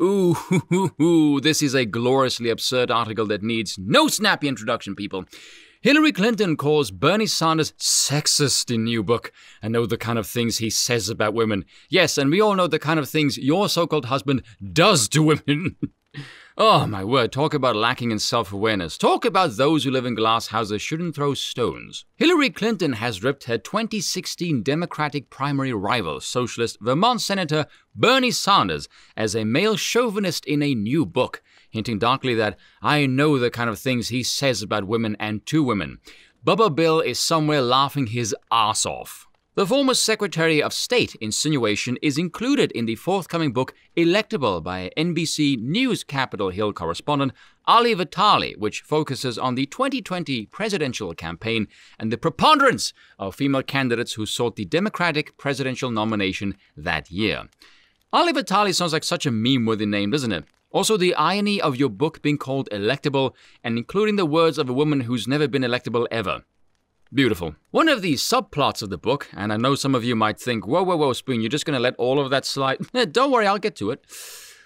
Ooh, hoo, hoo, hoo. This is a gloriously absurd article that needs no snappy introduction, people. Hillary Clinton calls Bernie Sanders sexist in new book. I know the kind of things he says about women. Yes, and we all know the kind of things your so-called husband does to women. Oh, my word, talk about lacking in self-awareness. Talk about those who live in glass houses shouldn't throw stones. Hillary Clinton has ripped her 2016 Democratic primary rival, socialist Vermont Senator Bernie Sanders, as a male chauvinist in a new book, hinting darkly that I know the kind of things he says about women and to women. Bubba Bill is somewhere laughing his ass off. The former Secretary of State insinuation is included in the forthcoming book Electable by NBC News Capitol Hill correspondent Ali Vitali, which focuses on the 2020 presidential campaign and the preponderance of female candidates who sought the Democratic presidential nomination that year. Ali Vitali sounds like such a meme-worthy name, doesn't it? Also, the irony of your book being called Electable and including the words of a woman who's never been electable ever. Beautiful. One of the subplots of the book, and I know some of you might think, whoa, Spoon, you're just going to let all of that slide? Don't worry, I'll get to it.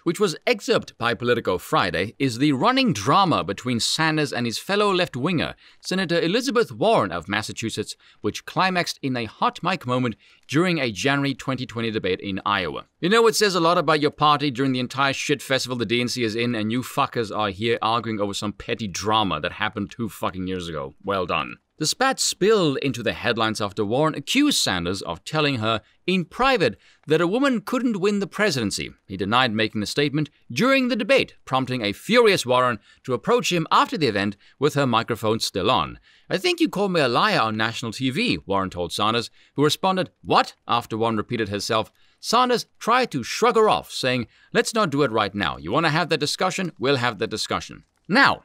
Which was excerpted by Politico Friday, is the running drama between Sanders and his fellow left-winger, Senator Elizabeth Warren of Massachusetts, which climaxed in a hot mic moment during a January 2020 debate in Iowa. You know, it says a lot about your party during the entire shit festival the DNC is in, and you fuckers are here arguing over some petty drama that happened 2 fucking years ago. Well done. The spat spilled into the headlines after Warren accused Sanders of telling her in private that a woman couldn't win the presidency. He denied making the statement during the debate, prompting a furious Warren to approach him after the event with her microphone still on. I think you called me a liar on national TV, Warren told Sanders, who responded, "What?" after Warren repeated herself. Sanders tried to shrug her off, saying, "Let's not do it right now. You want to have that discussion? We'll have that discussion." Now,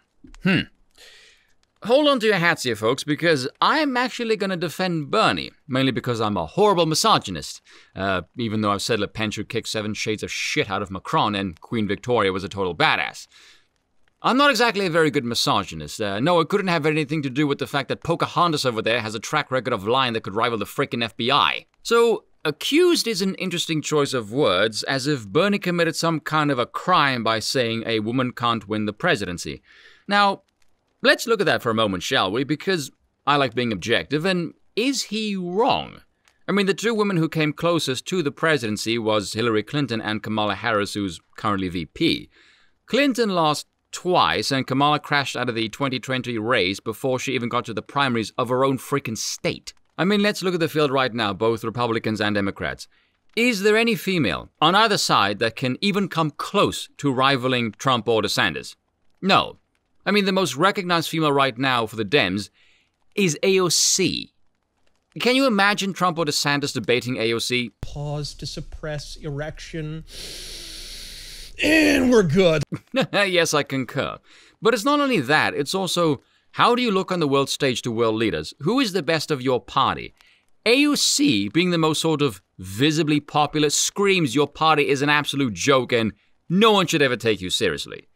hold on to your hats here, folks, because I'm actually going to defend Bernie, mainly because I'm a horrible misogynist, even though I've said Le Pen should kick 7 shades of shit out of Macron and Queen Victoria was a total badass. I'm not exactly a very good misogynist. No, it couldn't have anything to do with the fact that Pocahontas over there has a track record of lying that could rival the frickin' FBI. So, accused is an interesting choice of words, as if Bernie committed some kind of a crime by saying a woman can't win the presidency. Now, let's look at that for a moment, shall we? Because I like being objective, and is he wrong? I mean, the 2 women who came closest to the presidency was Hillary Clinton and Kamala Harris, who's currently VP. Clinton lost twice, and Kamala crashed out of the 2020 race before she even got to the primaries of her own freaking state. I mean, let's look at the field right now, both Republicans and Democrats. Is there any female on either side that can even come close to rivaling Trump or DeSantis? No. I mean, the most recognized female right now for the Dems is AOC. Can you imagine Trump or DeSantis debating AOC? Pause to suppress erection. And we're good. Yes, I concur. But it's not only that, it's also, how do you look on the world stage to world leaders? Who is the best of your party? AOC, being the most sort of visibly popular, screams your party is an absolute joke and no one should ever take you seriously.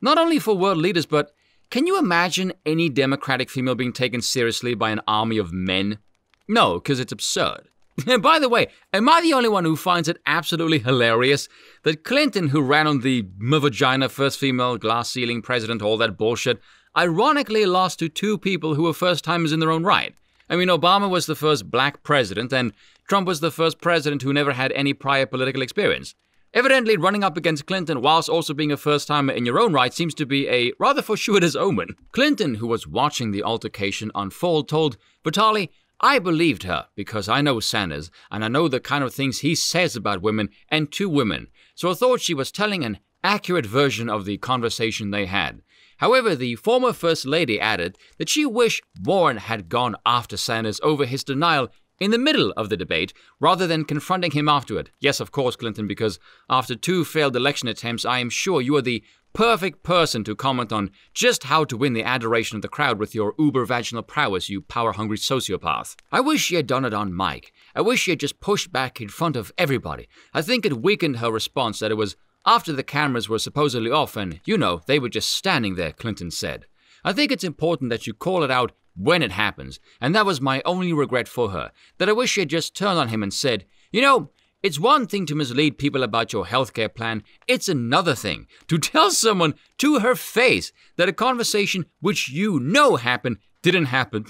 Not only for world leaders, but can you imagine any Democratic female being taken seriously by an army of men? No, because it's absurd. And by the way, am I the only one who finds it absolutely hilarious that Clinton, who ran on the vagina, first female, glass ceiling president, all that bullshit, ironically lost to 2 people who were first-timers in their own right? I mean, Obama was the first black president, and Trump was the first president who never had any prior political experience. Evidently, running up against Clinton whilst also being a first-timer in your own right seems to be a rather fortuitous omen. Clinton, who was watching the altercation unfold, told Vitali, "I believed her because I know Sanders and I know the kind of things he says about women and to women, so I thought she was telling an accurate version of the conversation they had." However, the former First Lady added that she wished Warren had gone after Sanders over his denial in the middle of the debate, rather than confronting him afterward. Yes, of course, Clinton, because after 2 failed election attempts, I am sure you are the perfect person to comment on just how to win the adoration of the crowd with your uber-vaginal prowess, you power-hungry sociopath. I wish she had done it on mic. I wish she had just pushed back in front of everybody. I think it weakened her response that it was after the cameras were supposedly off and, you know, they were just standing there, Clinton said. I think it's important that you call it out when it happens, and that was my only regret for her, that I wish she had just turned on him and said, "You know, It's one thing to mislead people about your healthcare plan. It's another thing to tell someone to her face that a conversation which you know happened didn't happen.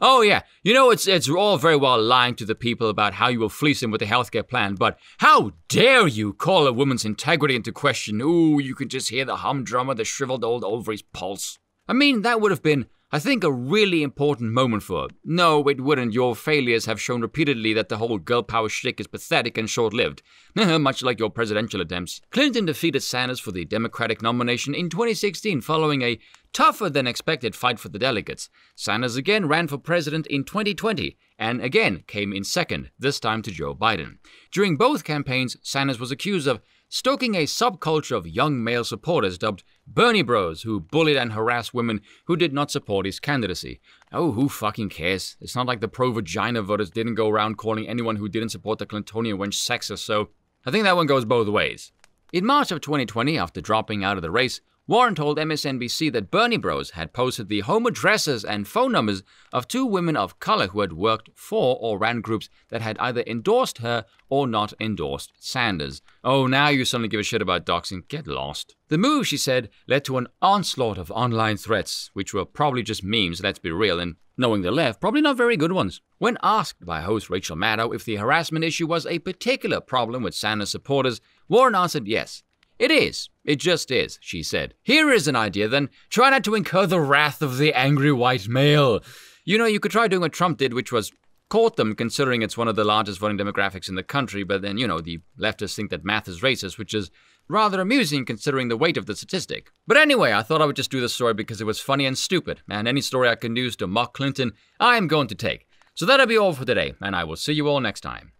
Oh yeah, you know it's all very well lying to the people about how you will fleece them with the healthcare plan, but how dare you call a woman's integrity into question? Ooh, you can just hear the humdrum of the shriveled old ovary's pulse. I mean, that would have been, I think, a really important moment for her. No, it wouldn't. Your failures have shown repeatedly that the whole girl power shtick is pathetic and short-lived, much like your presidential attempts. Clinton defeated Sanders for the Democratic nomination in 2016 following a tougher-than-expected fight for the delegates. Sanders again ran for president in 2020 and again came in second, this time to Joe Biden. During both campaigns, Sanders was accused of stoking a subculture of young male supporters dubbed Bernie Bros, who bullied and harassed women who did not support his candidacy. Oh, who fucking cares? It's not like the pro-vagina voters didn't go around calling anyone who didn't support the Clintonian wench sexist, so I think that one goes both ways. In March of 2020, after dropping out of the race, Warren told MSNBC that Bernie Bros had posted the home addresses and phone numbers of two women of color who had worked for or ran groups that had either endorsed her or not endorsed Sanders. Oh, now you suddenly give a shit about doxing. Get lost. The move, she said, led to an onslaught of online threats, which were probably just memes, let's be real, and knowing the left, probably not very good ones. When asked by host Rachel Maddow if the harassment issue was a particular problem with Sanders supporters, Warren answered yes. It is. It just is, she said. Here is an idea then. Try not to incur the wrath of the angry white male. You know, you could try doing what Trump did, which was court them, considering it's one of the largest voting demographics in the country, but then, you know, the leftists think that math is racist, which is rather amusing considering the weight of the statistic. But anyway, I thought I would just do this story because it was funny and stupid, and any story I can use to mock Clinton, I am going to take. So that'll be all for today, and I will see you all next time.